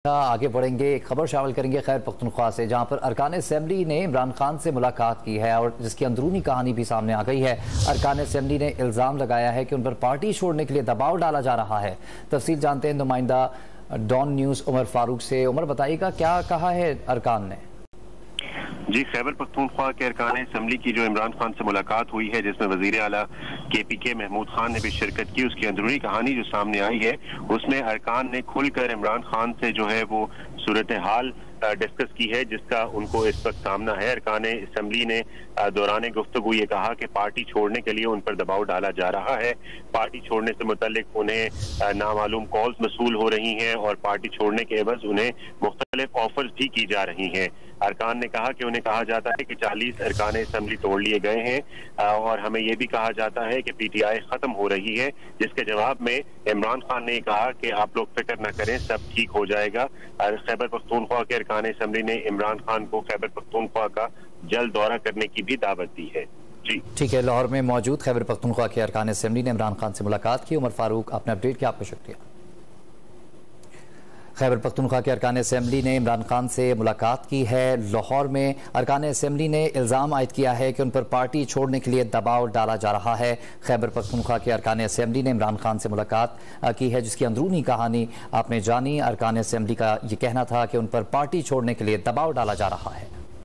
آگے بڑھیں گے، ایک خبر شامل کریں گے خیبر پختونخوا سے، جہاں پر ارکان اسمبلی نے عمران خان سے ملاقات کی ہے اور جس کی اندرونی کہانی بھی سامنے آ گئی ہے۔ ارکان اسمبلی نے الزام لگایا ہے کہ ان پر پارٹی چھوڑنے کے لیے دباؤ ڈالا جا رہا ہے۔ تفصیل جانتے ہیں نمائندہ ڈان نیوز عمر فاروق سے۔ عمر، بتائیے گا کیا کہا ہے ارکان نے؟ جی، خیبر پختونخوا کے ارکان اسمبلی کی جو عمران خان سے ملاقات ہوئی ہے، جس میں وزیر اعلیٰ KPK محمود خان نے بھی شرکت کی، اس کی اندرونی کہانی جو سامنے آئی ہے اس میں ارکان نے کھل کر عمران خان سے جو ہے وہ صورتحال ڈسکس کی ہے جس کا ان کو اس وقت سامنا ہے۔ ارکان اسمبلی نے دوران گفتگو یہ کہا کہ پارٹی چھوڑنے کے لیے ان پر دباؤ ڈالا جا رہا ہے، پارٹی چھوڑنے سے متعلق انہیں نامعلوم کالز موصول ہو رہی ہیں اور پارٹی چھوڑنے کے عوض انہیں مختلف آفرز بھی کی جا رہی ہیں۔ ارکان نے کہا کہ انہیں کہا جاتا ہے کہ 40 ارکان اسمبلی توڑ لیے گئے ہیں اور ہمیں یہ بھی کہا جاتا ہے کہ PTI ختم ہو رہی ہے، جس کے جواب میں عمران خان نے کہا کہ آپ لوگ فکر نہ کریں، سب ٹھیک ہو جائے گا۔ خیبر پختونخوا کے ارکان اسمبلی نے عمران خان کو خیبر پختونخوا کا جلد دورہ کرنے کی بھی دعوت دی ہے۔ جی ٹھیک ہے، لاہور میں موجود خیبر پختونخوا کے ارکان اسمبلی نے عمران خان سے ملاقات کی۔ عمر فاروق، آپ نے اپڈیٹ کیا، آپ کا شکریہ۔ خیبر پختونخوا کے ارکان اسمبلی نے عمران خان سے ملاقات کی ہے۔ لاہور میں ارکان اسمبلی نے الزام عائد کیا ہے کہ ان پر پارٹی چھوڑنے کے لیے دباؤ ڈالا جا رہا ہے۔ خیبر پختونخوا کے ارکان اسمبلی نے عمران خان سے ملاقات کی ہے، جس کی اندرونی کہانی آپ نے جانی۔ ارکان اسمبلی کا یہ کہنا تھا کہ ان پر پارٹی چھوڑنے کے لیے دباؤ ڈالا جا رہا ہے۔